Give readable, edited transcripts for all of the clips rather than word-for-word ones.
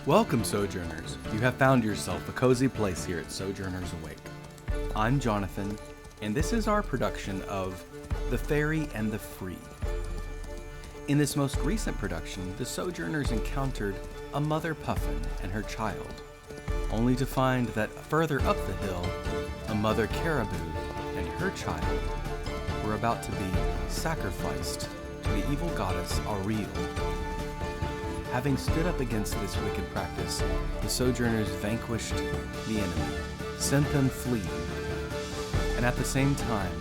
Welcome, Sojourners. You have found yourself a cozy place here at Sojourners Awake. I'm Jonathan, and this is our production of The Fairy and the Free. In this most recent production, the Sojourners encountered a mother puffin and her child, only to find that further up the hill, a mother caribou and her child were about to be sacrificed to the evil goddess Ariel. Having stood up against this wicked practice, the Sojourners vanquished the enemy, sent them fleeing, and at the same time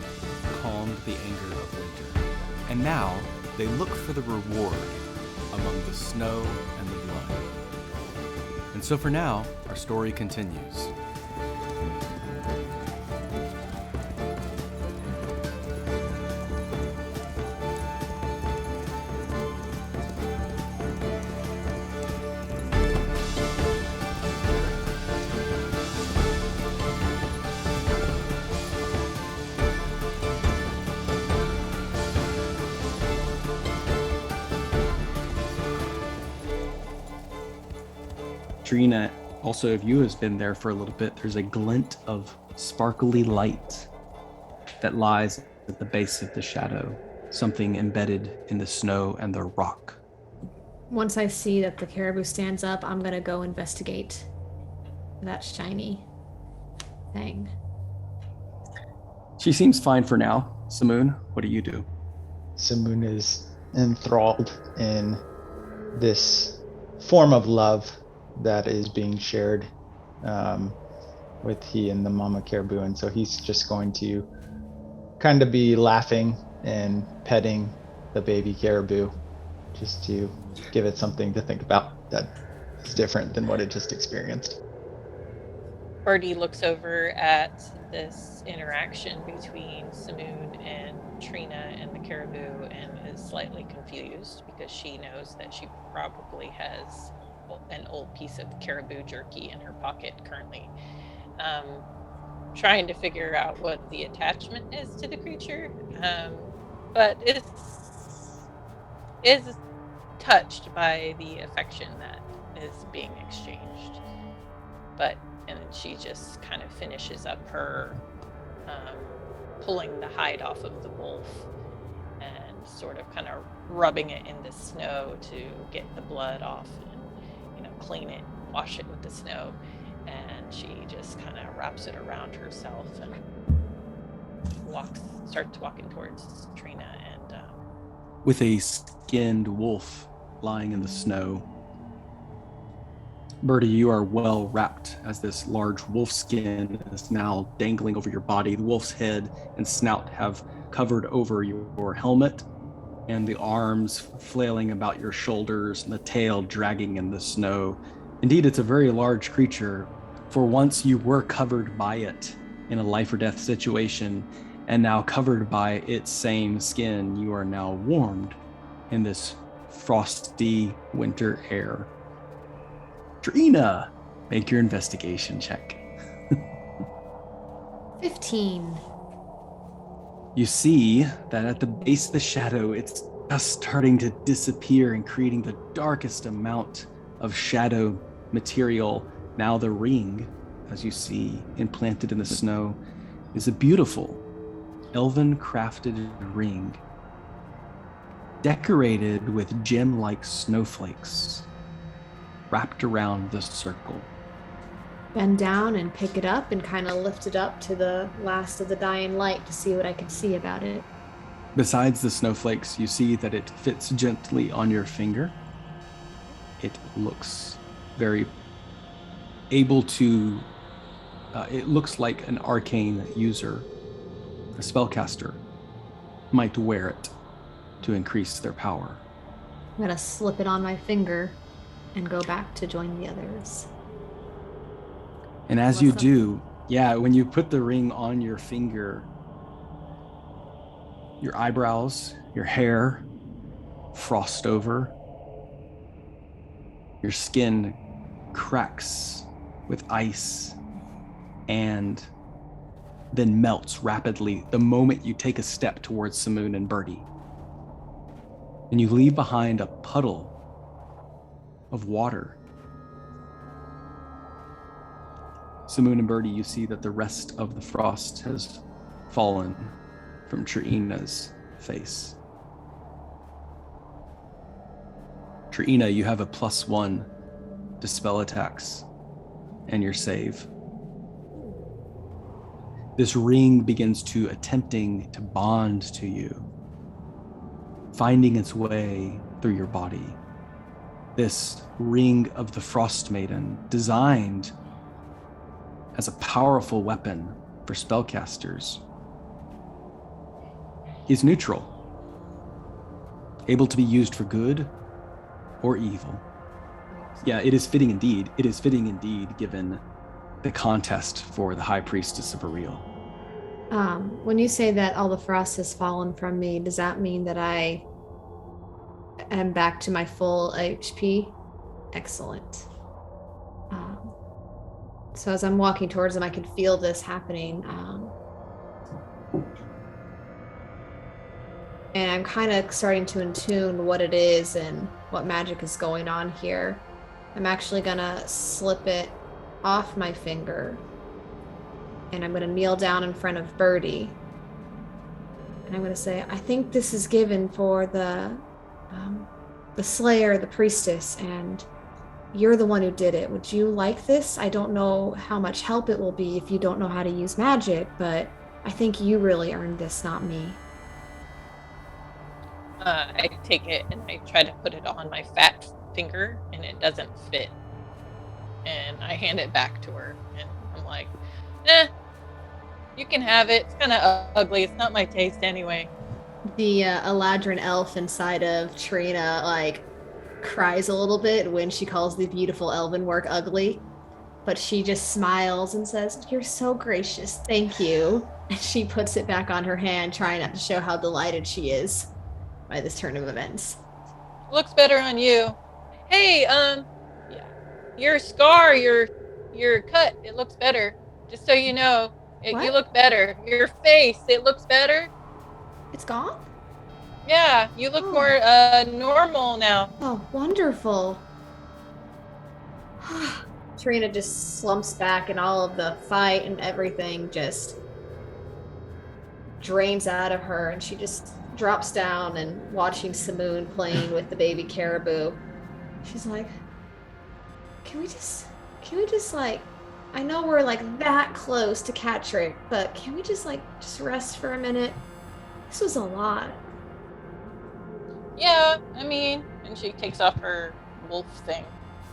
calmed the anger of winter. And now they look for the reward among the snow and the blood. And so for now, our story continues. Triyina, also if you has been there for a little bit, there's a glint of sparkly light that lies at the base of the shadow, something embedded in the snow and the rock. Once I see that the caribou stands up, I'm gonna go investigate that shiny thing. She seems fine for now. Samoon, what do you do? Samoon is enthralled in this form of love that is being shared with he and the mama caribou, and so he's just going to kind of be laughing and petting the baby caribou just to give it something to think about that is different than what it just experienced. Bertie looks over at this interaction between Samoon and Triyina and the caribou and is slightly confused because she knows that she probably has an old piece of caribou jerky in her pocket currently, trying to figure out what the attachment is to the creature, but is touched by the affection that is being exchanged. And she just kind of finishes up her pulling the hide off of the wolf and sort of kind of rubbing it in the snow to get the blood off and clean it, wash it with the snow, and she just kind of wraps it around herself and starts walking towards Triyina. And with a skinned wolf lying in the snow, Bertie, you are well wrapped as this large wolf skin is now dangling over your body. The wolf's head and snout have covered over your helmet, and the arms flailing about your shoulders and the tail dragging in the snow. Indeed, it's a very large creature. For once you were covered by it in a life or death situation, and now covered by its same skin, you are now warmed in this frosty winter air. Triyina, make your investigation check. 15. You see that at the base of the shadow, it's just starting to disappear and creating the darkest amount of shadow material. Now the ring, as you see, implanted in the snow, is a beautiful elven crafted ring, decorated with gem-like snowflakes wrapped around the circle. Bend down and pick it up and kind of lift it up to the last of the dying light to see what I can see about it. Besides the snowflakes, you see that it fits gently on your finger. It looks very able to, it looks like an arcane user, a spellcaster, might wear it to increase their power. I'm gonna slip it on my finger and go back to join the others. And as you do, when you put the ring on your finger, your eyebrows, your hair frost over, your skin cracks with ice and then melts rapidly the moment you take a step towards Samoon and Bertie. And you leave behind a puddle of water Samoon and Bertie, you see that the rest of the frost has fallen from Triyina's face. Triyina, you have a +1 to spell attacks and your save. This ring begins to attempting to bond to you, finding its way through your body. This ring of the Frost Maiden, designed as a powerful weapon for spellcasters, is neutral, able to be used for good or evil. Yeah, it is fitting indeed. It is fitting indeed, given the contest for the High Priestess of Ariel. When you say that all the frost has fallen from me, does that mean that I am back to my full HP? Excellent. So as I'm walking towards them, I can feel this happening. And I'm kind of starting to attune what it is and what magic is going on here. I'm actually gonna slip it off my finger, and I'm gonna kneel down in front of Bertie, and I'm gonna say, I think this is given for the Slayer, the priestess, and you're the one who did it. Would you like this? I don't know how much help it will be if you don't know how to use magic, but I think you really earned this, not me. I take it and I try to put it on my fat finger, and it doesn't fit. And I hand it back to her, and I'm like, you can have it. It's kind of ugly. It's not my taste anyway. The Eladrin elf inside of Triyina, like, cries a little bit when she calls the beautiful elven work ugly, but she just smiles and says, you're so gracious, thank you. And she puts it back on her hand, trying not to show how delighted she is by this turn of events. Looks better on you. Hey, your scar, your cut, it looks better. Just so you know, you look better. Your face, it looks better. It's gone? Yeah, you look more normal now. Oh, wonderful. Triyina just slumps back, and all of the fight and everything just drains out of her, and she just drops down and watching Samoon playing with the baby caribou. She's like, can we just like, I know we're like that close to Catrick, but can we just rest for a minute? This was a lot. Yeah, I mean, and she takes off her wolf thing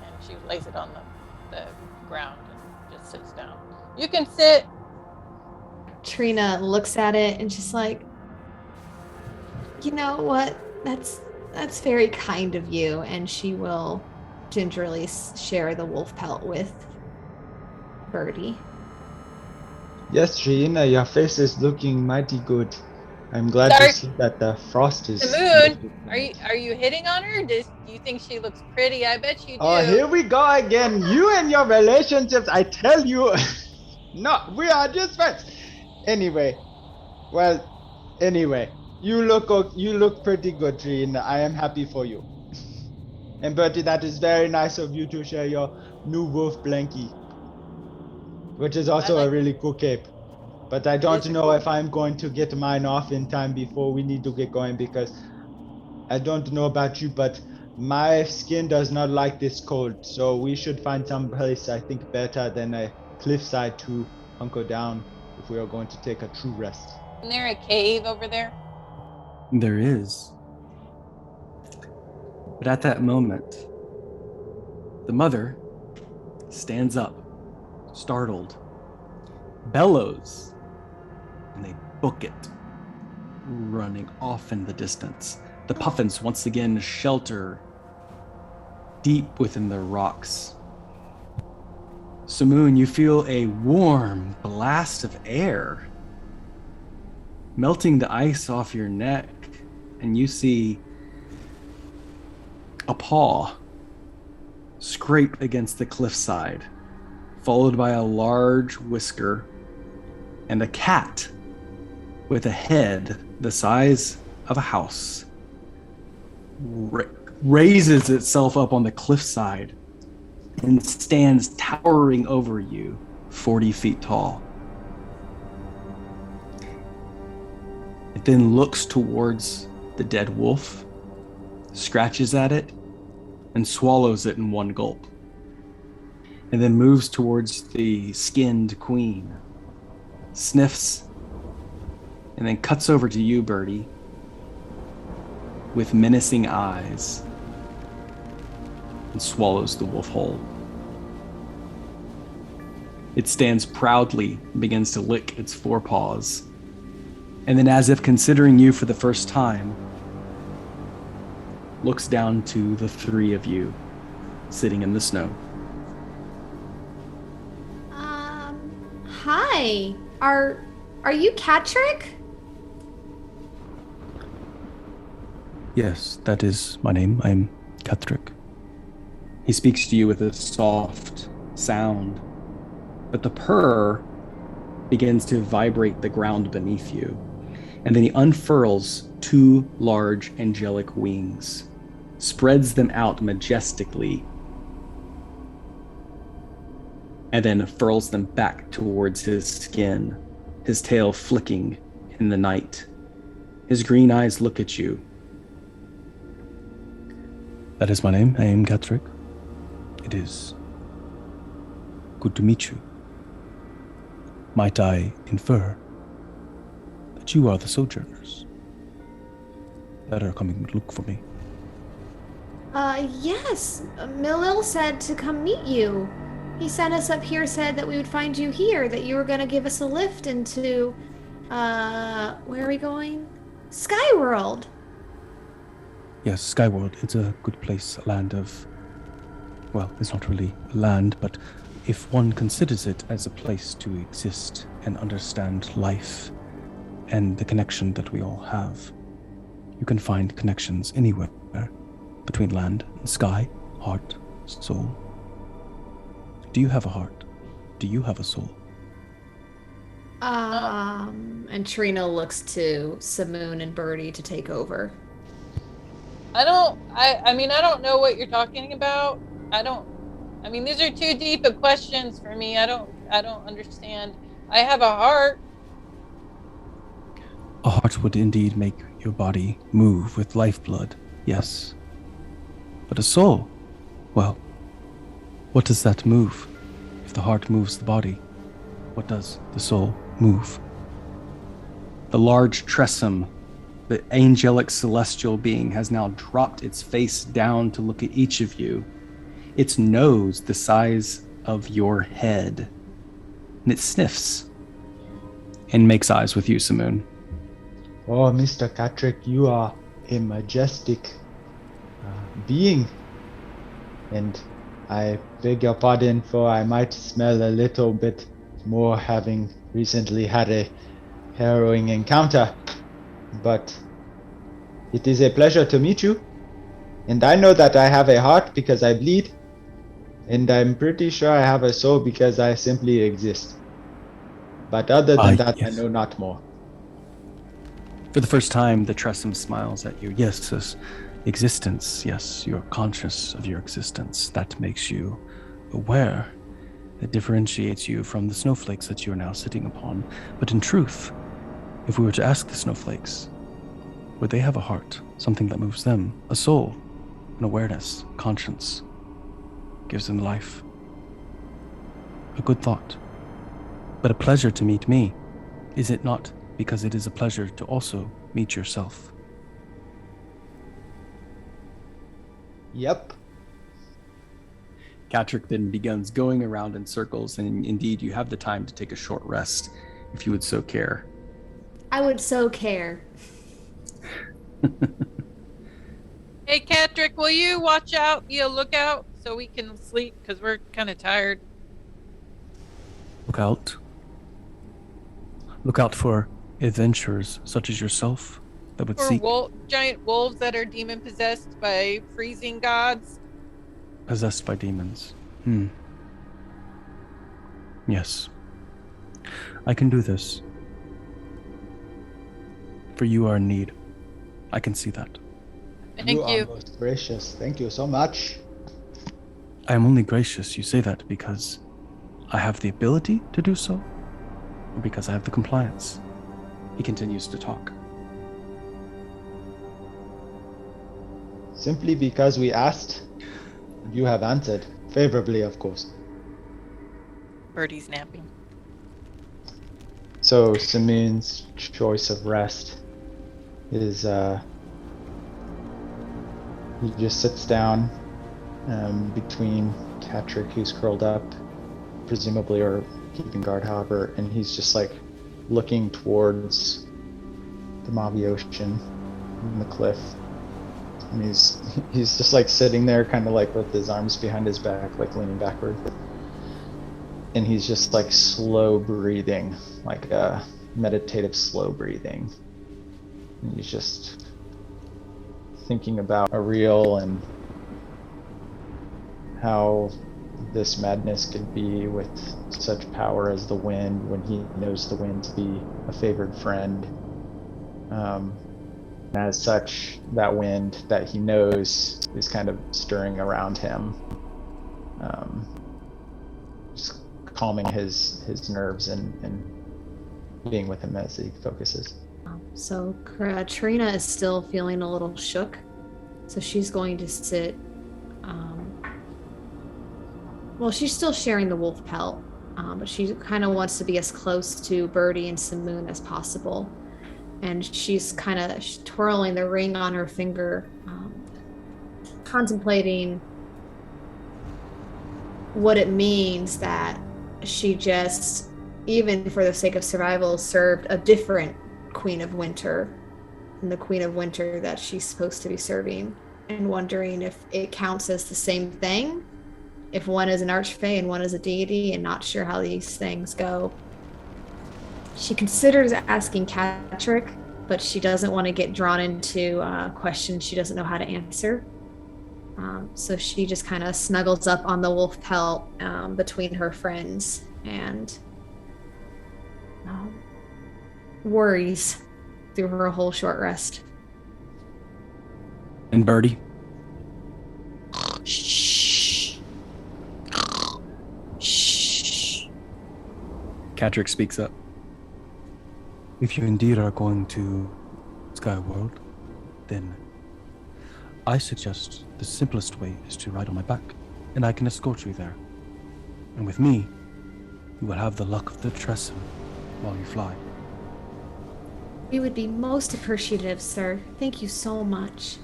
and she lays it on the ground and just sits down. You can sit. Triyina looks at it and just like, you know what? That's very kind of you, and she will gingerly share the wolf pelt with Bertie. Yes, Triyina, your face is looking mighty good. I'm glad to see that the frost is... Samoon, are you hitting on her? Do you think she looks pretty? I bet you do. Oh, here we go again. You and your relationships, I tell you. No, we are just friends. Anyway, you look pretty good, Triyina. I am happy for you. And Bertie, that is very nice of you to share your new wolf blankie, which is also a really cool cape. But I don't know if I'm going to get mine off in time before we need to get going, because I don't know about you, but my skin does not like this cold. So we should find some place, I think, better than a cliffside to hunker down if we are going to take a true rest. Isn't there a cave over there? There is. But at that moment, the mother stands up, startled, bellows, and they book it, running off in the distance. The puffins once again shelter deep within the rocks. Samoon, you feel a warm blast of air melting the ice off your neck, and you see a paw scrape against the cliffside, followed by a large whisker, and a cat with a head the size of a house raises itself up on the cliffside and stands towering over you, 40 feet tall. It then looks towards the dead wolf, scratches at it, and swallows it in one gulp. And then moves towards the skinned queen, sniffs, and then cuts over to you, Bertie, with menacing eyes, and swallows the wolf whole. It stands proudly and begins to lick its forepaws. And then, as if considering you for the first time, looks down to the three of you sitting in the snow. Hi. Are you Catrick? Yes, that is my name. I'm Catrick. He speaks to you with a soft sound, but the purr begins to vibrate the ground beneath you. And then he unfurls two large angelic wings, spreads them out majestically, and then furls them back towards his skin, his tail flicking in the night. His green eyes look at you. That is my name. I am Catrick. It is good to meet you. Might I infer that you are the Sojourners that are coming to look for me? Yes. Milil said to come meet you. He sent us up here, said that we would find you here, that you were going to give us a lift into, where are we going? Skyworld. Yes, Skyworld. It's a good place, a land of, well, it's not really a land, but if one considers it as a place to exist and understand life and the connection that we all have, you can find connections anywhere between land and sky, heart, soul. Do you have a heart? Do you have a soul? And Triyina looks to Samoon and Bertie to take over. I don't know what you're talking about. These are too deep of questions for me. I don't understand. I have a heart. A heart would indeed make your body move with lifeblood, yes. But a soul, well, what does that move? If the heart moves the body, what does the soul move? The large tressum, the angelic celestial being, has now dropped its face down to look at each of you. Its nose the size of your head. And it sniffs and makes eyes with you, Samoon. Oh, Mr. Catrick, you are a majestic being. And I beg your pardon, for I might smell a little bit more, having recently had a harrowing encounter. But it is a pleasure to meet you. And I know that I have a heart because I bleed. And I'm pretty sure I have a soul because I simply exist. But other than that, yes. I know not more. For the first time, the Tressum smiles at you. Yes, this existence. Yes, you're conscious of your existence. That makes you aware. That differentiates you from the snowflakes that you are now sitting upon. But in truth, if we were to ask the snowflakes, would they have a heart? Something that moves them? A soul? An awareness? Conscience? Gives them life? A good thought. But a pleasure to meet me. Is it not? Because it is a pleasure to also meet yourself. Yep. Catrick then begins going around in circles, and indeed you have the time to take a short rest, if you would so care. I would so care. Hey, Catrick, will you watch out, look out, so we can sleep, because we're kind of tired. Look out. Look out for adventurers such as yourself that would seek... giant wolves that are demon-possessed by freezing gods. Possessed by demons. Yes. I can do this. For you are in need. I can see that. Thank you. You are most gracious. Thank you so much. I am only gracious. You say that because I have the ability to do so, or because I have the compliance. He continues to talk. Simply because we asked, you have answered. Favorably, of course. Bertie's napping. So Samoon's choice of rest is he just sits down between Catrick, who's curled up, presumably, or keeping guard, however, and he's just like looking towards the Mavi Ocean and the cliff. And he's just like sitting there, kind of like with his arms behind his back, like leaning backward. And he's just like slow breathing, like a meditative slow breathing. And he's just thinking about Ariel and how this madness could be with such power as the wind, when he knows the wind to be a favored friend. As such, that wind that he knows is kind of stirring around him, just calming his nerves and being with him as he focuses. So Triyina is still feeling a little shook, so she's going to sit. Well, she's still sharing the wolf pelt, but she kind of wants to be as close to Bertie and Samoon as possible. And she's kind of twirling the ring on her finger, contemplating what it means that she just, even for the sake of survival, served a different Queen of Winter than the Queen of Winter that she's supposed to be serving, and wondering if it counts as the same thing, if one is an archfey and one is a deity, and not sure how these things go. She considers asking Catrick, but she doesn't want to get drawn into questions she doesn't know how to answer. So she just kind of snuggles up on the wolf pelt between her friends and worries through her whole short rest. And Bertie? Shh. Shh. Catrick speaks up. If you indeed are going to Skyworld, then I suggest the simplest way is to ride on my back, and I can escort you there. And with me, you will have the luck of the Tresson while you fly. We would be most appreciative, sir. Thank you so much.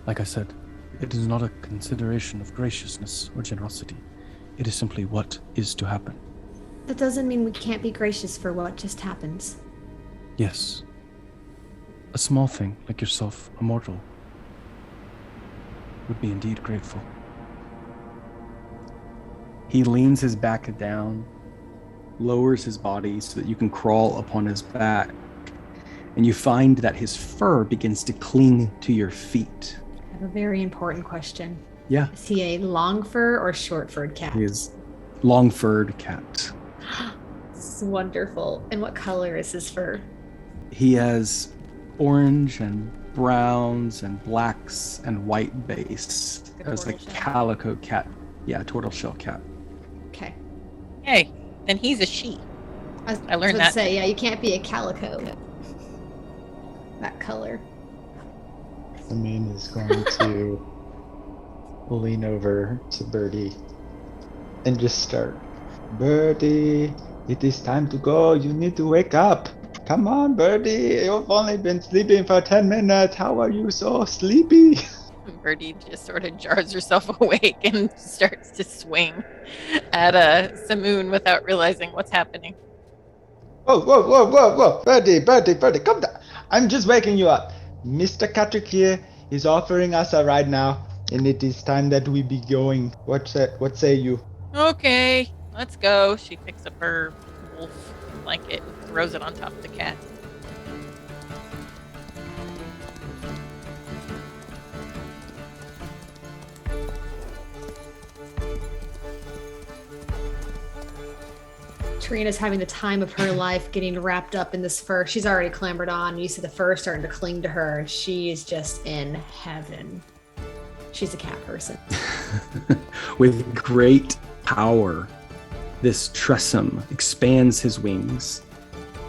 Like I said, it is not a consideration of graciousness or generosity. It is simply what is to happen. That doesn't mean we can't be gracious for what just happens. Yes. A small thing like yourself, a mortal, would be indeed grateful. He leans his back down, lowers his body so that you can crawl upon his back, and you find that his fur begins to cling to your feet. I have a very important question. Yeah. Is he a long fur or short furred cat? He is long-furred cat. This is wonderful. And what color is his fur? He has orange and browns and blacks and white base. As a calico cat. Yeah, tortoiseshell cat. Okay. Hey, then he's a she. I learned that. Say, yeah, you can't be a calico. That color. Samoon is going to lean over to Bertie and just start. Bertie, it is time to go. You need to wake up. Come on, Bertie. You've only been sleeping for 10 minutes. How are you so sleepy? Bertie just sort of jars herself awake and starts to swing at Samoon without realizing what's happening. Whoa. Bertie, come down. I'm just waking you up. Mr. Catrick here is offering us a ride now, and it is time that we be going. What say you? Okay, let's go. She picks up her wolf blanket and throws it on top of the cat. Triyina's having the time of her life getting wrapped up in this fur. She's already clambered on. You see the fur starting to cling to her. She is just in heaven. She's a cat person. With great power, this Tressum expands his wings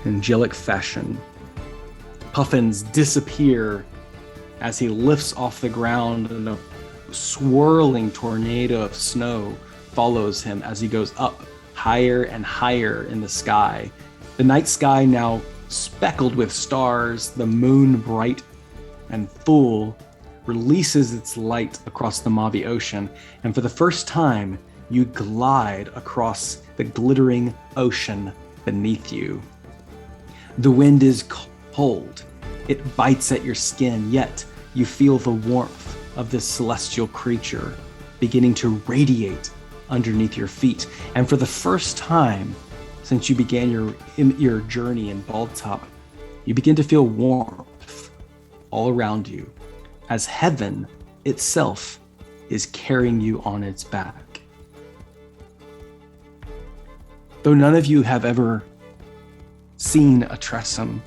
in angelic fashion. Puffins disappear as he lifts off the ground, and a swirling tornado of snow follows him as he goes up higher and higher in the sky. The night sky now speckled with stars, the moon bright and full releases its light across the Mavi Ocean, and for the first time, you glide across the glittering ocean beneath you. The wind is cold. It bites at your skin, yet you feel the warmth of this celestial creature beginning to radiate underneath your feet. And for the first time since you began your journey in Baldtop, you begin to feel warmth all around you, as heaven itself is carrying you on its back. Though none of you have ever seen a Tressum,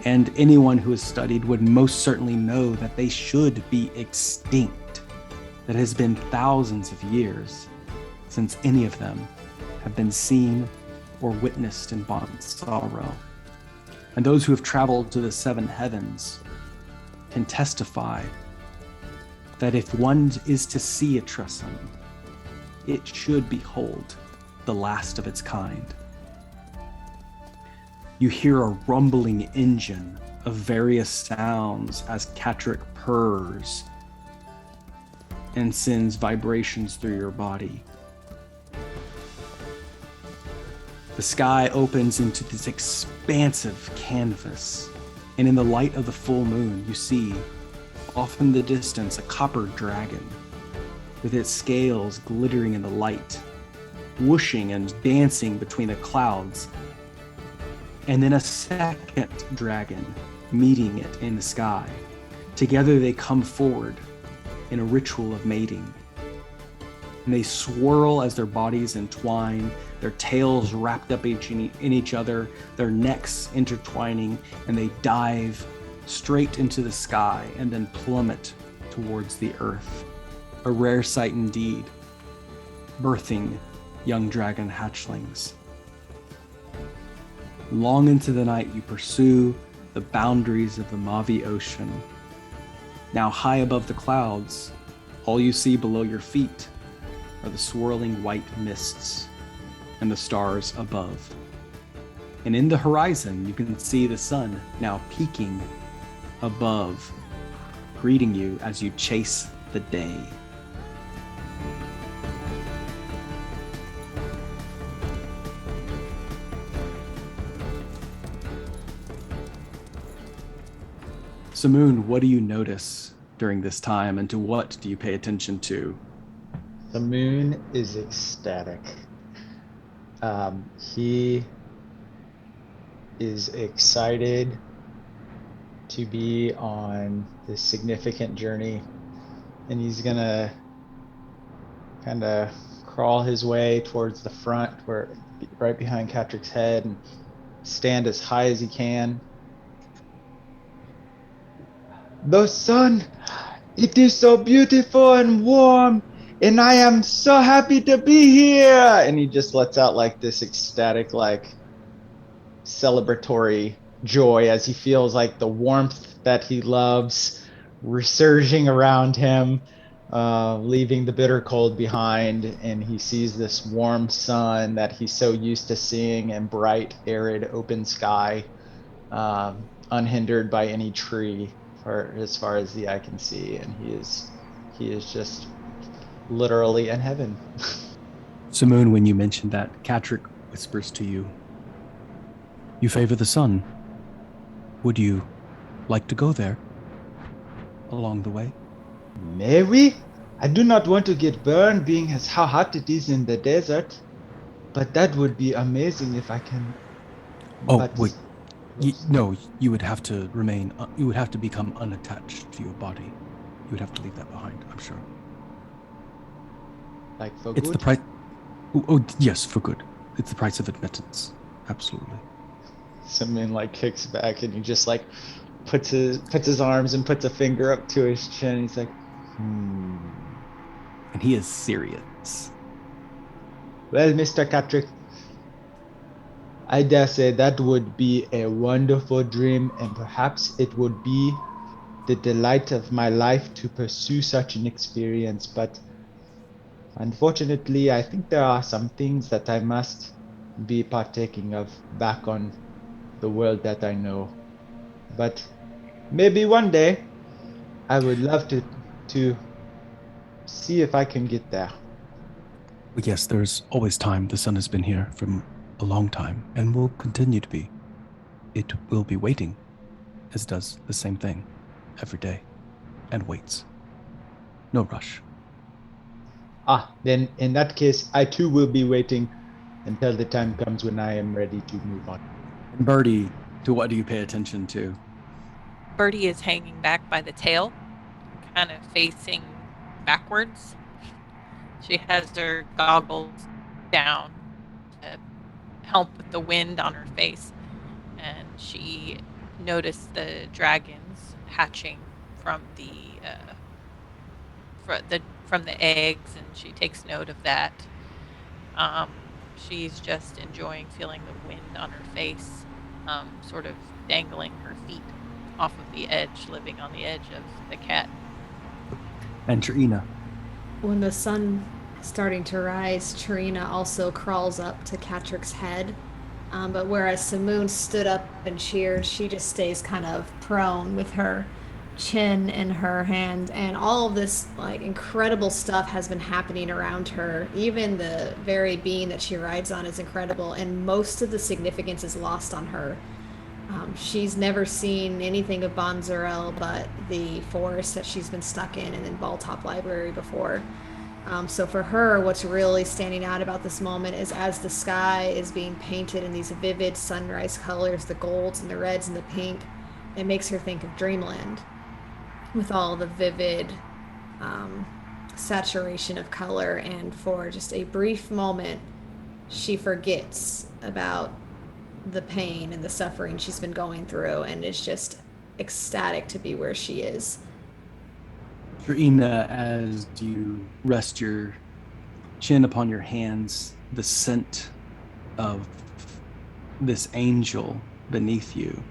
and anyone who has studied would most certainly know that they should be extinct, that it has been thousands of years since any of them have been seen or witnessed in Bond sorrow. And those who have traveled to the seven heavens can testify that if one is to see a Tressum, it should behold the last of its kind. You hear a rumbling engine of various sounds as Catrick purrs and sends vibrations through your body. The sky opens into this expansive canvas, and in the light of the full moon, you see, off in the distance, a copper dragon with its scales glittering in the light, whooshing and dancing between the clouds, and then a second dragon meeting it in the sky. Together they come forward in a ritual of mating. And they swirl as their bodies entwine, their tails wrapped up in each other, their necks intertwining, and they dive straight into the sky and then plummet towards the earth. A rare sight indeed, birthing young dragon hatchlings. Long into the night, you pursue the boundaries of the Mavi Ocean. Now high above the clouds, all you see below your feet are the swirling white mists and the stars above. And in the horizon, you can see the sun now peaking above, greeting you as you chase the day. Samoon, what do you notice during this time, and to what do you pay attention to? The moon is ecstatic. He is excited to be on this significant journey, and he's gonna kind of crawl his way towards the front, where right behind Catrick's head, and stand as high as he can. The sun, it is so beautiful and warm, and I am so happy to be here. And he just lets out like this ecstatic, like celebratory joy as he feels like the warmth that he loves resurging around him, leaving the bitter cold behind. And he sees this warm sun that he's so used to seeing, and bright, arid, open sky, unhindered by any tree, as far as the eye can see. And he is just literally in heaven. Samoon, when you mentioned that, Catrick whispers to you, "You favor the sun. Would you like to go there along the way?" May we? I do not want to get burned, being as how hot it is in the desert, but that would be amazing if I can. Oh, but wait. No, you would have to remain, you would have to become unattached to your body. You would have to leave that behind, I'm sure. Like for It's good? the price. Oh, yes, for good. It's the price of admittance. Absolutely. Samoon like kicks back, and he just like puts his arms and puts a finger up to his chin. He's like, And he is serious. Well, Mr. Catrick, I dare say that would be a wonderful dream, and perhaps it would be the delight of my life to pursue such an experience. But unfortunately, I think there are some things that I must be partaking of back on the world that I know. But maybe one day I would love to see if I can get there. Well, yes, there's always time. The sun has been here for a long time and will continue to be. It will be waiting, as does the same thing every day, and waits. No rush. Then in that case, I too will be waiting until the time comes when I am ready to move on. And Bertie, to what do you pay attention to? Bertie is hanging back by the tail, kind of facing backwards. She has her goggles down to help with the wind on her face, and she noticed the dragons hatching from the eggs, and she takes note of that. She's just enjoying feeling the wind on her face, sort of dangling her feet off of the edge, living on the edge of the cat. And Triyina. When the sun is starting to rise, Triyina also crawls up to Catrick's head. But whereas Samoon stood up and cheered, she just stays kind of prone with her chin in her hand, and all of this like incredible stuff has been happening around her. Even the very being that she rides on is incredible, and most of the significance is lost on her. She's never seen anything of Bonzerel but the forest that she's been stuck in and then Balltop Library before. So for her, what's really standing out about this moment is as the sky is being painted in these vivid sunrise colors, the golds and the reds and the pink, it makes her think of Dreamland with all the vivid saturation of color. And for just a brief moment, she forgets about the pain and the suffering she's been going through and is just ecstatic to be where she is. Triyina, as you rest your chin upon your hands, the scent of this angel beneath you.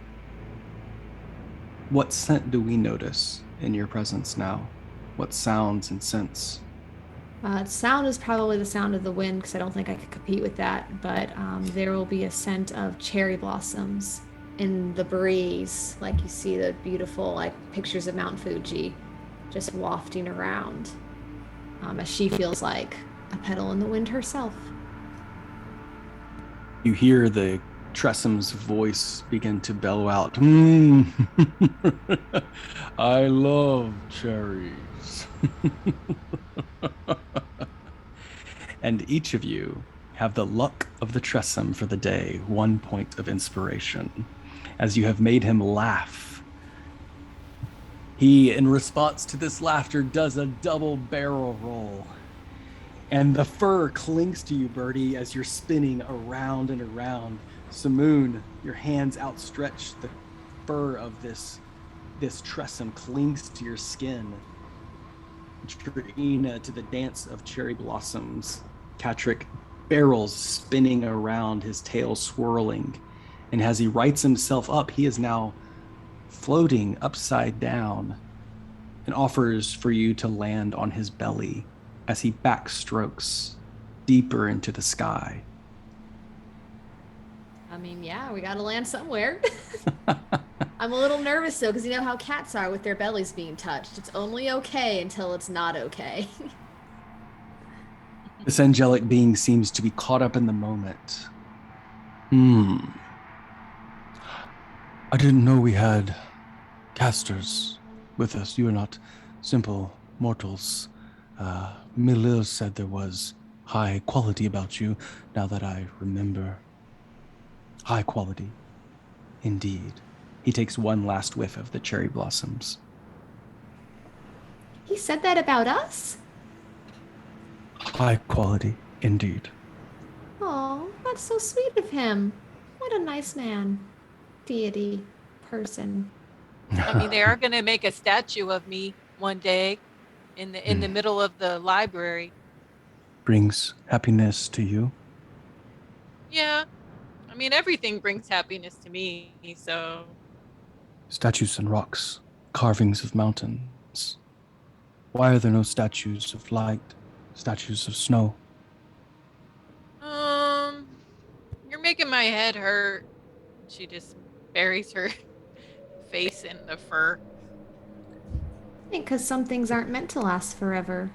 What scent do we notice in your presence now? What sounds and scents? Sound is probably the sound of the wind because I don't think I could compete with that, but there will be a scent of cherry blossoms in the breeze, like you see the beautiful like pictures of Mount Fuji just wafting around as she feels like a petal in the wind herself. You hear the Tressem's voice begin to bellow out. I love cherries. And each of you have the luck of the Tressem for the day, 1 point of inspiration. As you have made him laugh, he, in response to this laughter, does a double barrel roll. And the fur clings to you, Bertie, as you're spinning around and around. Samoon, your hands outstretched, the fur of this Tressem clings to your skin. Triyina to the dance of cherry blossoms. Catrick barrels spinning around, his tail swirling. And as he rights himself up, he is now floating upside down and offers for you to land on his belly as he backstrokes deeper into the sky. I mean, yeah, we gotta land somewhere. I'm a little nervous though, because you know how cats are with their bellies being touched. It's only okay until it's not okay. This angelic being seems to be caught up in the moment. I didn't know we had casters with us. You are not simple mortals. Milil said there was high quality about you, now that I remember. High quality, indeed. He takes one last whiff of the cherry blossoms. He said that about us? High quality, indeed. Oh, that's so sweet of him. What a nice man. Deity. Person. I mean, they are going to make a statue of me one day in the middle of the library. brings happiness to you. Yeah. I mean, everything brings happiness to me, so. Statues and rocks, carvings of mountains. Why are there no statues of light, statues of snow? You're making my head hurt. She just buries her face in the fur. I think because some things aren't meant to last forever.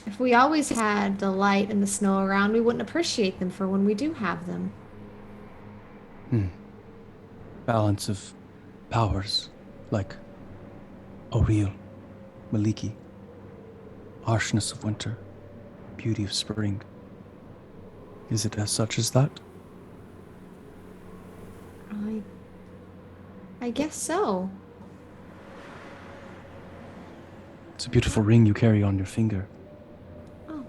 If we always had the light and the snow around, we wouldn't appreciate them for when we do have them. Balance of powers, like Oriel, Maliki, harshness of winter, beauty of spring. Is it as such as that? I guess so. It's a beautiful ring you carry on your finger. Oh,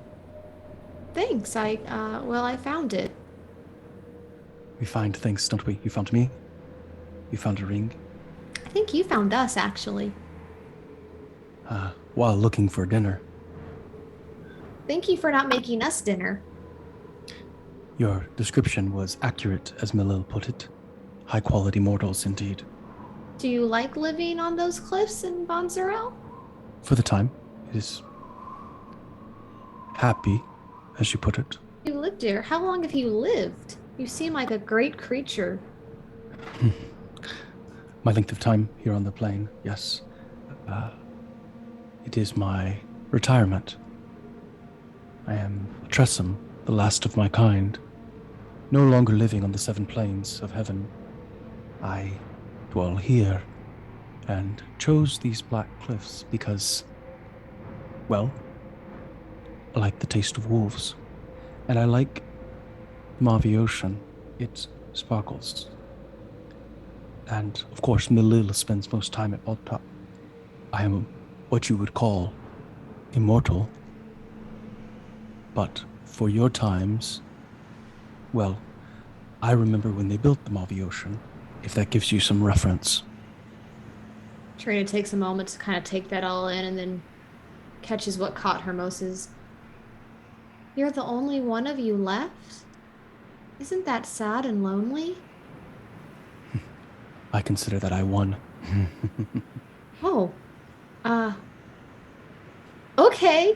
thanks. I found it. We find things, don't we? You found me. You found a ring. I think you found us, actually. While looking for dinner. Thank you for not making us dinner. Your description was accurate, as Milil put it. High-quality mortals, indeed. Do you like living on those cliffs in Bonzerel? For the time, it is happy, as you put it. You lived here. How long have you lived? You seem like a great creature. My length of time here on the plane, yes. It is my retirement. I am a Tressum, the last of my kind. No longer living on the 7 planes of heaven. I dwell here, and chose these black cliffs because, well, I like the taste of wolves, and I like Mavi Ocean. It sparkles. And, of course, Milil spends most time at Baldtop. I am what you would call immortal. But for your times, well, I remember when they built the Mavi Ocean, if that gives you some reference. Trina takes a moment to kind of take that all in and then catches what caught her most is, you're the only one of you left? Isn't that sad and lonely? I consider that I won. Oh, okay.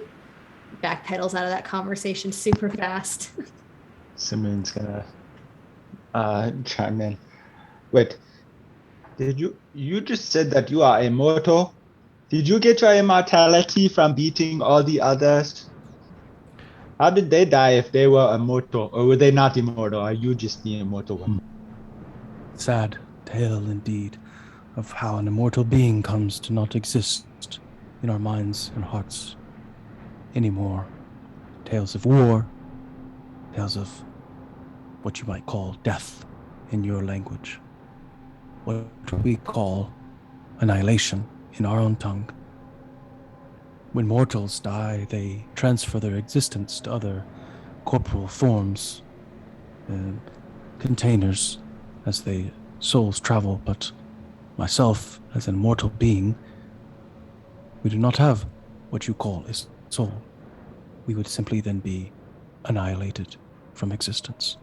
Backpedals out of that conversation super fast. Samoon's gonna chime in. Wait, did you just said that you are immortal? Did you get your immortality from beating all the others? How did they die if they were immortal? Or were they not immortal? Are you just the immortal one? Sad tale indeed of how an immortal being comes to not exist in our minds and hearts anymore. Tales of war, tales of what you might call death in your language. What we call annihilation in our own tongue. When mortals die, they transfer their existence to other corporal forms, containers, as their souls travel. But myself, as an immortal being, we do not have what you call a soul. We would simply then be annihilated from existence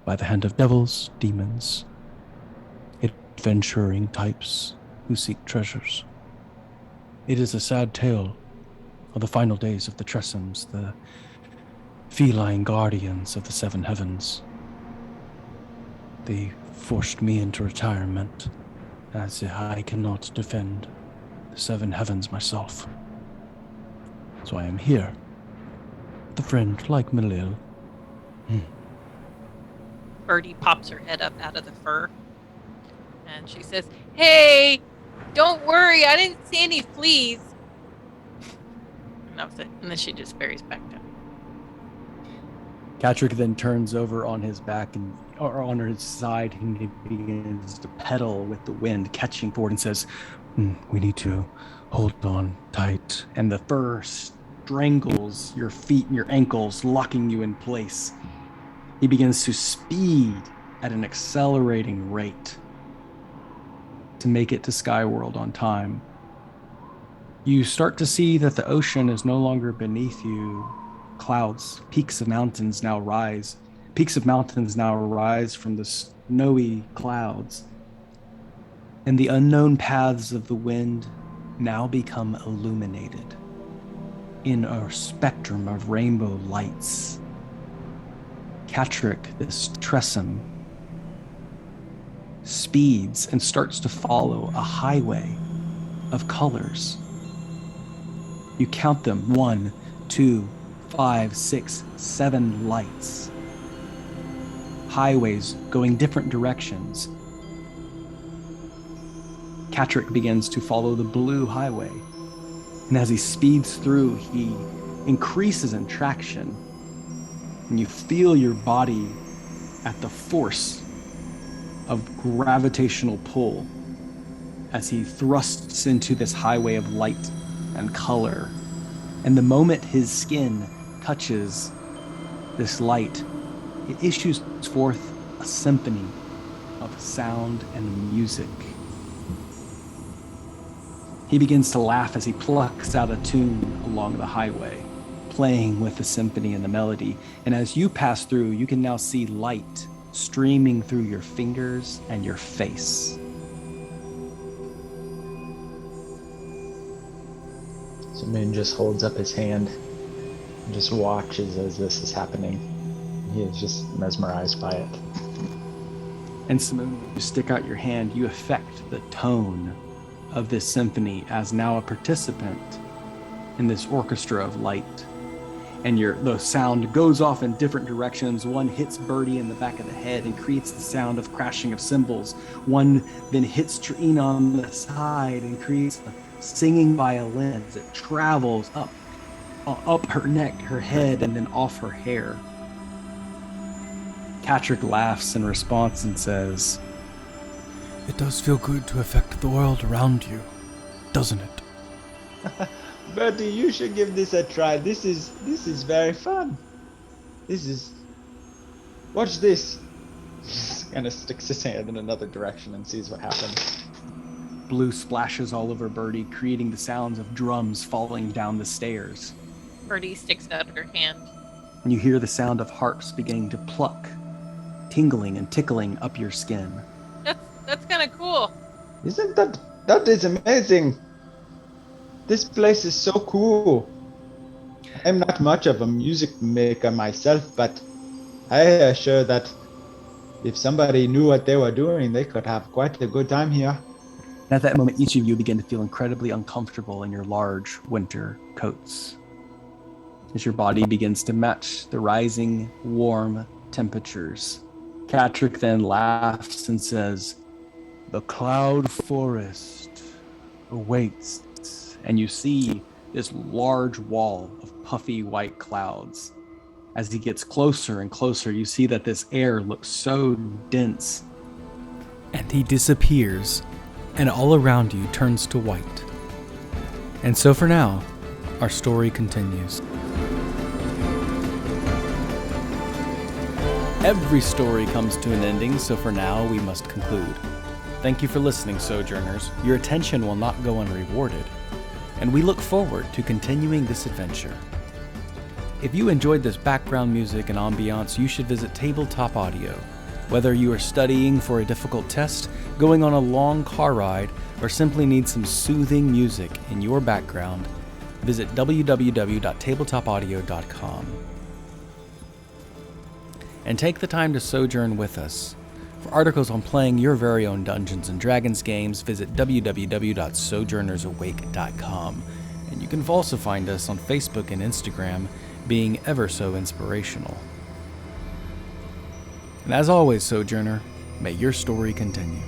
by the hand of devils, demons, adventuring types who seek treasures. It is a sad tale of the final days of the Tressums, the feline guardians of the 7 heavens. They forced me into retirement, as I cannot defend the 7 heavens myself. So I am here, with a friend like Milil. Bertie pops her head up out of the fur. And she says, "Hey, don't worry, I didn't see any fleas." And that was it. And then she just buries back down. Catrick then turns over on his back or on his side, and he begins to pedal with the wind, catching forward, and says, We need to hold on tight. and the fur strangles your feet and your ankles, locking you in place. He begins to speed at an accelerating rate to make it to Skyworld on time. You start to see that the ocean is no longer beneath you, clouds, peaks of mountains now rise. Peaks of mountains now arise from the snowy clouds, and the unknown paths of the wind now become illuminated in a spectrum of rainbow lights. Catrick, this Tressum, speeds and starts to follow a highway of colors. You count them: 1, 2, 5, 6, 7 lights. Highways going different directions. Catrick begins to follow the blue highway. And as he speeds through, he increases in traction. And you feel your body at the force of gravitational pull as he thrusts into this highway of light and color. And the moment his skin touches this light, it issues forth a symphony of sound and music. He begins to laugh as he plucks out a tune along the highway, playing with the symphony and the melody. And as you pass through, you can now see light streaming through your fingers and your face. Samoon just holds up his hand and just watches as this is happening. He is just mesmerized by it. And Samoon, you stick out your hand, you affect the tone of this symphony as now a participant in this orchestra of light. And the sound goes off in different directions. One hits Bertie in the back of the head and creates the sound of crashing of cymbals. One then hits Triyina on the side and creates a singing violin as it travels up her neck, her head, and then off her hair. Catrick laughs in response and says, It does feel good to affect the world around you, doesn't it? Bertie, you should give this a try. This is very fun. Watch this. Just kind of sticks his hand in another direction and sees what happens. Blue splashes all over Bertie, creating the sounds of drums falling down the stairs. Bertie sticks out her hand. And you hear the sound of harps beginning to pluck, tingling and tickling up your skin. That's kind of cool. Isn't that is amazing? This place is so cool. I'm not much of a music maker myself, but I assure that if somebody knew what they were doing, they could have quite a good time here. And at that moment, each of you begin to feel incredibly uncomfortable in your large winter coats, as your body begins to match the rising warm temperatures. Catrick then laughs and says, "The cloud forest awaits." And you see this large wall of puffy white clouds. As he gets closer and closer, you see that this air looks so dense. And he disappears, and all around you turns to white. And so for now, our story continues. Every story comes to an ending, so for now we must conclude. Thank you for listening, Sojourners. Your attention will not go unrewarded, and we look forward to continuing this adventure. If you enjoyed this background music and ambiance, you should visit Tabletop Audio. Whether you are studying for a difficult test, going on a long car ride, or simply need some soothing music in your background, visit www.tabletopaudio.com. And take the time to sojourn with us. For articles on playing your very own Dungeons & Dragons games, visit www.sojournersawake.com. And you can also find us on Facebook and Instagram, being ever so inspirational. And as always, Sojourner, may your story continue.